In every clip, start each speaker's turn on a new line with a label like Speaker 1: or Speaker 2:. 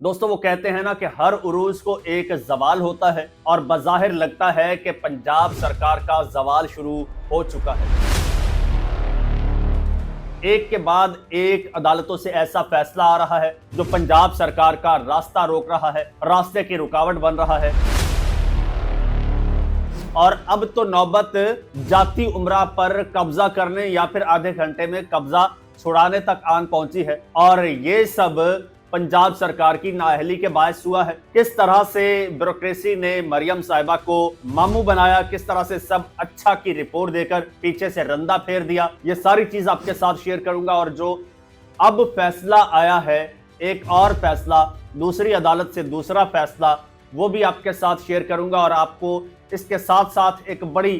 Speaker 1: दोस्तों वो कहते हैं ना कि हर उरूज को एक जवाल होता है और बज़ाहिर लगता है कि पंजाब सरकार का जवाल शुरू हो चुका है। एक के बाद एक अदालतों से ऐसा फैसला आ रहा है जो पंजाब सरकार का रास्ता रोक रहा है, रास्ते की रुकावट बन रहा है। और अब तो नौबत जाती उम्रा पर कब्जा करने या फिर आधे घंटे में कब्जा छुड़ाने तक आन पहुंची है। और ये सब पंजाब सरकार की नाअहली के बायस हुआ है। किस तरह से ब्यूरोक्रेसी ने मरियम साहिबा को मामू बनाया, किस तरह से सब अच्छा की रिपोर्ट देकर पीछे से रंदा फेर दिया, ये सारी चीज आपके साथ शेयर करूंगा। और जो अब फैसला आया है, एक और फैसला, दूसरी अदालत से दूसरा फैसला, वो भी आपके साथ शेयर करूंगा। और आपको इसके साथ साथ एक बड़ी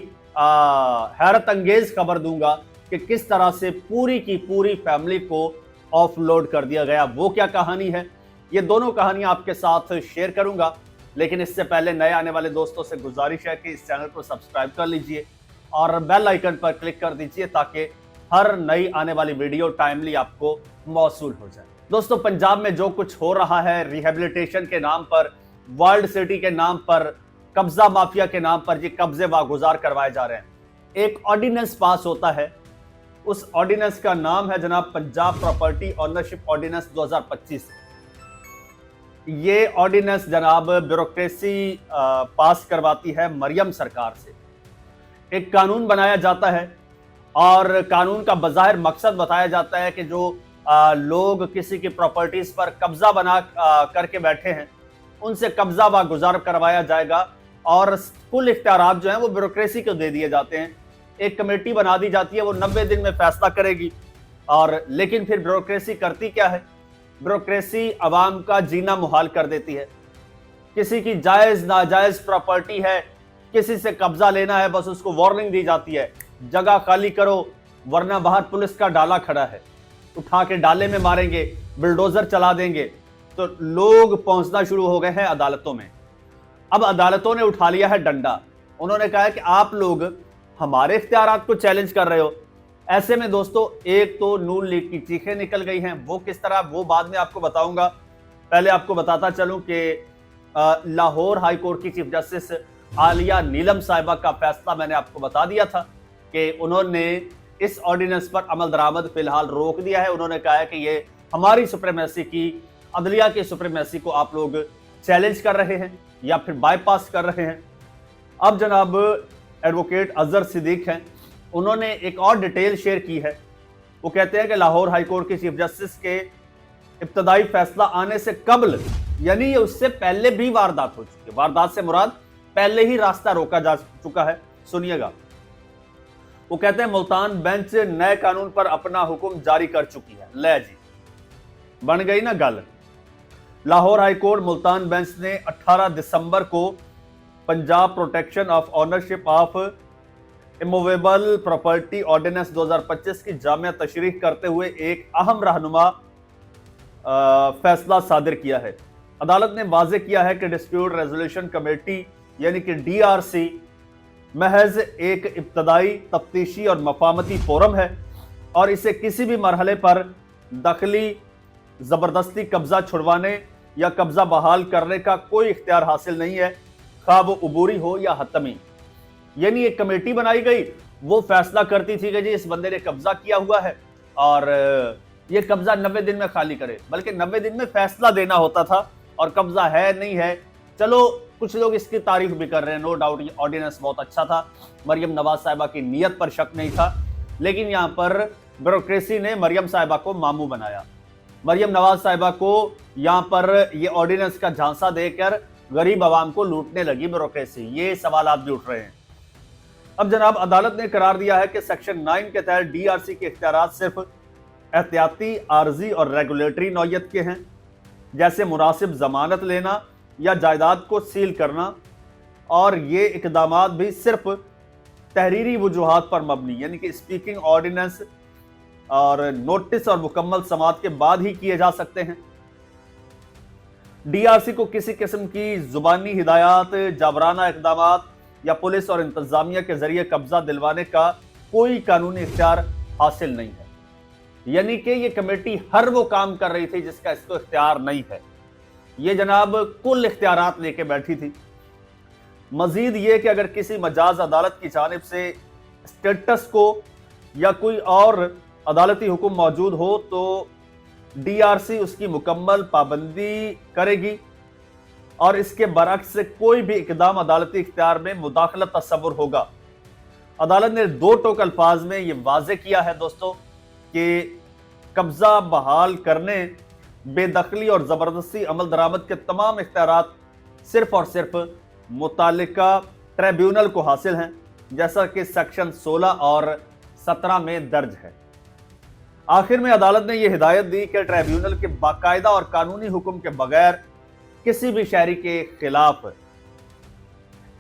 Speaker 1: हैरत अंगेज खबर दूंगा कि किस तरह से पूरी की पूरी फैमिली को ऑफलोड कर दिया गया। वो क्या कहानी है, ये दोनों कहानियां आपके साथ शेयर करूंगा। लेकिन इससे पहले नए आने वाले दोस्तों से गुजारिश है कि इस चैनल को सब्सक्राइब कर लीजिए और बेल आइकन पर क्लिक कर दीजिए ताकि हर नई आने वाली वीडियो टाइमली आपको मौसूल हो जाए। दोस्तों पंजाब में जो कुछ हो रहा है, रिहेबिलिटेशन के नाम पर, वर्ल्ड सिटी के नाम पर, कब्जा माफिया के नाम पर, ये कब्जे वागुजार करवाए जा रहे हैं। एक ऑर्डिनेंस पास होता है, उस ऑर्डिनेंस का नाम है जनाब पंजाब प्रॉपर्टी ऑनरशिप ऑर्डिनेंस 2025। ये ऑर्डिनेंस जनाब ब्यूरोक्रेसी पास करवाती है मरियम सरकार से। एक कानून बनाया जाता है और कानून का बज़ाहिर मकसद बताया जाता है कि जो लोग किसी की प्रॉपर्टीज पर कब्जा बना करके बैठे हैं, उनसे कब्जा वागुजार करवाया जाएगा और कुल इख्तियारात जो हैं वो ब्यूरोक्रेसी को दे दिए जाते हैं। एक कमेटी बना दी जाती है, वो 90 दिन में फैसला करेगी। और लेकिन फिर ब्यूरोक्रेसी करती क्या है, ब्यूरोक्रेसी अवाम का जीना मुहाल कर देती है। किसी की जायज नाजायज प्रॉपर्टी है, किसी से कब्जा लेना है, बस उसको वार्निंग दी जाती है, जगह खाली करो वरना बाहर पुलिस का डाला खड़ा है, उठा के डाले में मारेंगे, बुलडोजर चला देंगे। तो लोग पहुंचना शुरू हो गए हैं अदालतों में। अब अदालतों ने उठा लिया है डंडा। उन्होंने कहा है कि आप लोग हमारे इख्तियारात को चैलेंज कर रहे हो। ऐसे में दोस्तों एक तो नून लीग की चीखें निकल गई हैं। वो किस तरह, वो बाद में आपको बताऊंगा। पहले आपको बताता चलूं कि लाहौर हाई कोर्ट की चीफ जस्टिस आलिया नीलम साहिबा का फैसला मैंने आपको बता दिया था कि उन्होंने इस ऑर्डिनेंस पर अमल दरामद फिलहाल रोक दिया है। उन्होंने कहा है कि ये हमारी सुप्रीमेसी की, अदलिया की सुप्रीमेसी को आप लोग चैलेंज कर रहे हैं या फिर बाईपास कर रहे हैं। अब जनाब एडवोकेट अजहर सिद्दीक हैं, उन्होंने एक और डिटेल शेयर की है। वो कहते हैं कि लाहौर हाई कोर्ट के चीफ जस्टिस के इब्तदाई फैसला आने से कबल, यानी ये उससे पहले भी वारदात हो चुकी है। वारदात से मुराद पहले ही रास्ता रोका जा चुका है। सुनिएगा, वो कहते हैं मुल्तान बेंच नए कानून पर अपना हुक्म जारी कर चुकी है। ले जी, बन गई ना गल। Lahore high court Multan bench ने 18 दिसंबर को Punjab protection of ownership of immovable property ordinance 2025 की जामिया तशरीह करते हुए एक अहम रहनुमा फैसला सादिर किया है। अदालत ने वाज़ेह किया है कि डिस्प्यूट रेजोल्यूशन कमेटी यानी कि DRC महज एक इब्तदाई तफ्तीशी और मफामती फोरम है और इसे किसी भी मरहले पर दखली, जबरदस्ती कब्जा छुड़वाने या कब्जा बहाल करने का कोई इख्तियार हासिल नहीं है, खा वो उबूरी हो या हतमी। यानी एक कमेटी बनाई गई, वो फैसला करती थी कि जी इस बंदे ने कब्जा किया हुआ है और ये कब्जा 90 दिन में खाली करे, बल्कि 90 दिन में फैसला देना होता था। और कब्जा है नहीं है, चलो कुछ लोग इसकी तारीफ भी कर रहे हैं, नो डाउट ये ऑर्डिनेंस बहुत अच्छा था, मरियम नवाज साहिबा की नीयत पर शक नहीं था। लेकिन यहाँ पर ब्यूरोक्रेसी ने मरियम साहिबा को मामू बनाया। मरियम नवाज साहिबा को यहाँ पर ये ऑर्डिनेंस का झांसा देकर गरीब आवाम को लूटने लगी ब्यूरोक्रेसी। ये सवाल भी उठ रहे हैं। अब जनाब अदालत ने करार दिया है कि सेक्शन 9 के तहत DRC के इख्तियारात सिर्फ एहतियाती, आर्जी और रेगुलेटरी नौयत के हैं, जैसे मुनासिब जमानत लेना या जायदाद को सील करना। और ये इकदामात भी सिर्फ तहरीरी वजूहात पर मबनी, यानी कि स्पीकिंग ऑर्डिनेंस और नोटिस और मुकम्मल समात के बाद ही किए जा सकते हैं। DRC को किसी किस्म की जुबानी हिदायत, जाबराना इकदामात या पुलिस और इंतजामिया के जरिए कब्जा दिलवाने का कोई कानूनी इख्तियार हासिल नहीं है। यानी कि ये कमेटी हर वो काम कर रही थी जिसका इसको इख्तियार नहीं है। ये जनाब कुल इख्तियारात लेके बैठी थी। मजीद ये कि अगर किसी मजाज अदालत की जानिब से स्टेटस को या कोई और अदालती हुक्म मौजूद हो तो डीआरसी उसकी मुकम्मल पाबंदी करेगी और इसके बरक्स से कोई भी इकदाम अदालती इख्तियार में मुदाखलत तस्वुर होगा। अदालत ने दो टोक अल्फाज में यह वाजे किया है दोस्तों कि कब्जा बहाल करने, बेदखली और जबरदस्ती अमल दरामद के तमाम इख्तियारात सिर्फ और सिर्फ मुतालिका ट्रिब्यूनल को हासिल हैं, जैसा कि सेक्शन 16 और 17 में दर्ज है। आखिर में अदालत ने यह हिदायत दी कि ट्रिब्यूनल के बाकायदा और कानूनी हुक्म के बगैर किसी भी शहरी के खिलाफ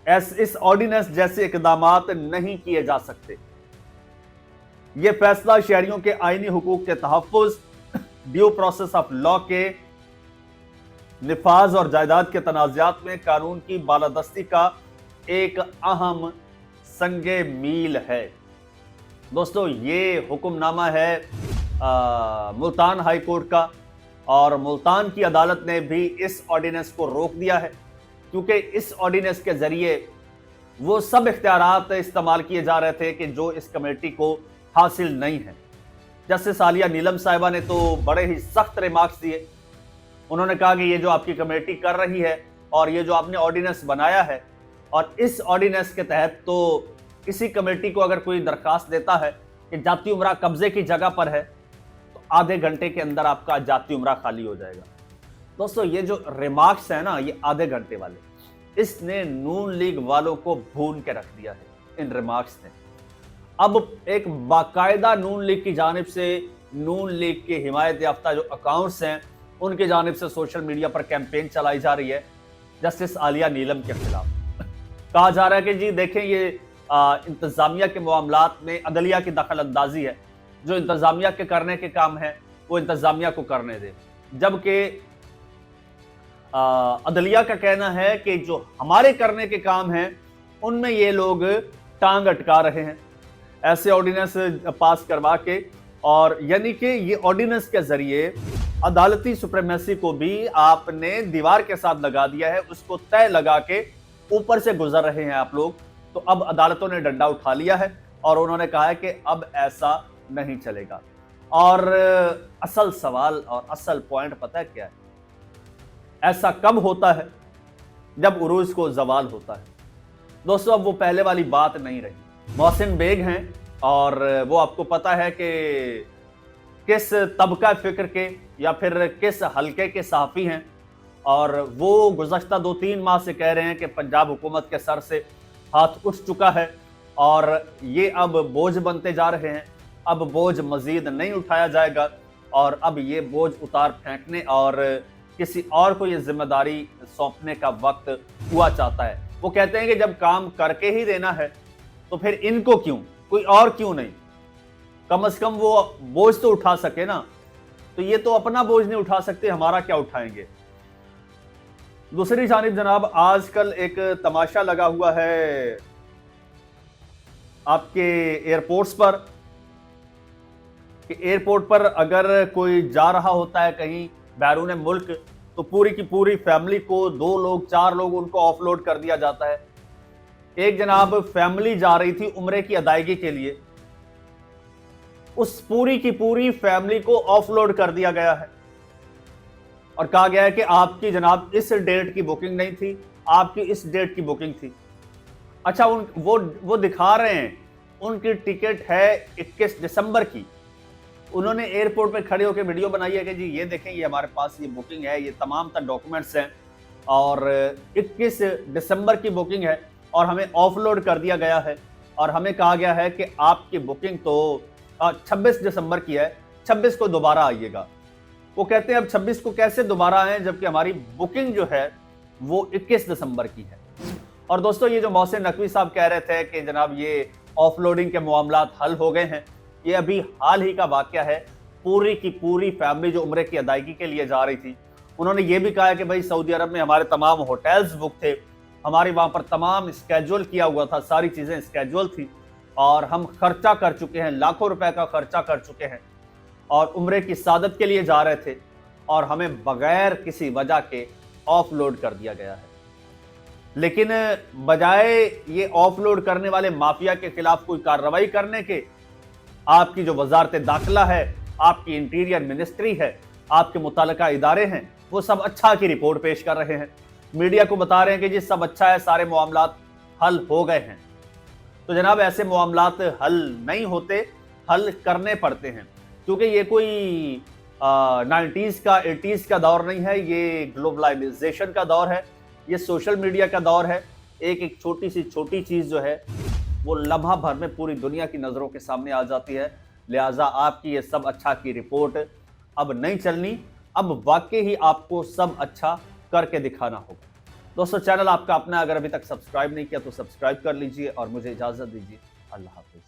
Speaker 1: इस ऑर्डिनेंस जैसे इकदामात नहीं किए जा सकते। यह फैसला शहरियों के आईनी हुकूक के तहफ्फुज, ड्यू प्रोसेस ऑफ लॉ के निफाज और जायदाद के तनाज़ात में कानून की बालादस्ती का एक अहम संगे मील है। दोस्तों ये हुक्मनामा है मुल्तान हाई कोर्ट का और मुल्तान की अदालत ने भी इस ऑर्डिनेंस को रोक दिया है, क्योंकि इस ऑर्डिनेंस के जरिए वो सब इख्तियारात इस्तेमाल किए जा रहे थे कि जो इस कमेटी को हासिल नहीं है। जस्टिस आलिया नीलम साहिबा ने तो बड़े ही सख्त रिमार्क्स दिए। उन्होंने कहा कि ये जो आपकी कमेटी कर रही है और ये जो आपने ऑर्डिनेंस बनाया है, और इस ऑर्डिनेंस के तहत तो किसी कमेटी को अगर कोई दरखास्त देता है कि जाती उमरा कब्जे की जगह पर है तो आधे घंटे के अंदर आपका जाती उमरा खाली हो जाएगा। दोस्तों ये जो रिमार्क्स है ना, ये आधे घंटे वाले, इसने नून लीग वालों को भून के रख दिया है इन रिमार्क्स ने। अब एक बाकायदा नून लीग की जानिब से, नून लीग के हिमायत याफ्ता जो अकाउंट्स हैं उनकी जानिब से सोशल मीडिया पर कैंपेन चलाई जा रही है जस्टिस आलिया नीलम के खिलाफ। कहा जा रहा है कि जी देखें ये इंतजामिया के मामलात में अदलिया की दखल अंदाजी है, जो इंतजामिया के करने के काम है वो इंतजामिया को करने दे, जबकि अदलिया का कहना है कि जो हमारे करने के काम हैं उनमें ये लोग टांग अटका रहे हैं ऐसे ऑर्डिनेंस पास करवा के। और यानी कि ये ऑर्डिनेंस के जरिए अदालती सुप्रीमेसी को भी आपने दीवार के साथ लगा दिया है, उसको तय लगा के ऊपर से गुजर रहे हैं आप लोग। तो अब अदालतों ने डंडा उठा लिया है और उन्होंने कहा है कि अब ऐसा नहीं चलेगा। और असल सवाल और असल पॉइंट पता है क्या है? ऐसा कब होता है? जब उरूज को जवाल होता है। दोस्तों अब वो पहले वाली बात नहीं रही। मोहसिन बेग हैं और वो आपको पता है कि किस तबका फिक्र के या फिर किस हलके के सहाफ़ी हैं, और वो गुज़श्ता 2-3 माह से कह रहे हैं कि पंजाब हुकूमत के सर से हाथ उठ चुका है और ये अब बोझ बनते जा रहे हैं। अब बोझ मज़ीद नहीं उठाया जाएगा और अब ये बोझ उतार फेंकने और किसी और को ये जिम्मेदारी सौंपने का वक्त हुआ चाहता है। वो कहते हैं कि जब काम करके ही देना है तो फिर इनको क्यों, कोई और क्यों नहीं, कम से कम वो बोझ तो उठा सके ना। तो ये तो अपना बोझ नहीं उठा सकते, हमारा क्या उठाएंगे। दूसरी जानिब जनाब आजकल एक तमाशा लगा हुआ है आपके एयरपोर्ट्स पर कि एयरपोर्ट पर अगर कोई जा रहा होता है कहीं बैरून मुल्क तो पूरी की पूरी फैमिली को 2 लोग 4 लोग उनको ऑफलोड कर दिया जाता है। एक जनाब फैमिली जा रही थी उम्रे की अदायगी के लिए, उस पूरी की पूरी फैमिली को ऑफलोड कर दिया गया है और कहा गया है कि आपकी जनाब इस डेट की बुकिंग नहीं थी, आपकी इस डेट की बुकिंग थी। अच्छा वो दिखा रहे हैं उनकी टिकट है 21 दिसंबर की। उन्होंने एयरपोर्ट पे खड़े होकर वीडियो बनाई है कि जी ये देखें, ये हमारे पास ये बुकिंग है, ये तमाम तर डॉक्यूमेंट्स हैं और 21 दिसंबर की बुकिंग है और हमें ऑफलोड कर दिया गया है और हमें कहा गया है कि आपकी बुकिंग तो 26 दिसंबर की है, 26 को दोबारा आइएगा। वो कहते हैं अब 26 को कैसे दोबारा आए जबकि हमारी बुकिंग जो है वो 21 दिसंबर की है। और दोस्तों ये जो मोहसिन नकवी साहब कह रहे थे कि जनाब ये ऑफलोडिंग के मामलात हल हो गए हैं, ये अभी हाल ही का वाकया है। पूरी की पूरी फैमिली जो उम्रे की अदायगी के लिए जा रही थी, उन्होंने ये भी कहा है कि भाई सऊदी अरब में हमारे तमाम होटल्स बुक थे, हमारी वहाँ पर तमाम स्केड्यूल किया हुआ था, सारी चीज़ें स्केड्यूल थी और हम खर्चा कर चुके हैं, लाखों रुपए का खर्चा कर चुके हैं और उम्रे की सादत के लिए जा रहे थे और हमें बगैर किसी वजह के ऑफलोड कर दिया गया है। लेकिन बजाय ये ऑफलोड करने वाले माफिया के खिलाफ कोई कार्रवाई करने के, आपकी जो वजारत दाखिला है, आपकी इंटीरियर मिनिस्ट्री है, आपके मुतल्लिका इदारे हैं, वो सब अच्छा की रिपोर्ट पेश कर रहे हैं, मीडिया को बता रहे हैं कि जी सब अच्छा है, सारे मामलात हल हो गए हैं। तो जनाब ऐसे मामलात हल नहीं होते, हल करने पड़ते हैं, क्योंकि ये कोई 90s का 80s का दौर नहीं है, ये ग्लोबलाइजेशन का दौर है, ये सोशल मीडिया का दौर है। एक एक छोटी सी छोटी चीज जो है वो लम्हा भर में पूरी दुनिया की नजरों के सामने आ जाती है। लिहाजा आपकी ये सब अच्छा की रिपोर्ट अब नहीं चलनी, अब वाकई ही आपको सब अच्छा करके दिखाना होगा। दोस्तों चैनल आपका अपना, अगर अभी तक सब्सक्राइब नहीं किया तो सब्सक्राइब कर लीजिए और मुझे इजाजत दीजिए। अल्लाह हाफिज।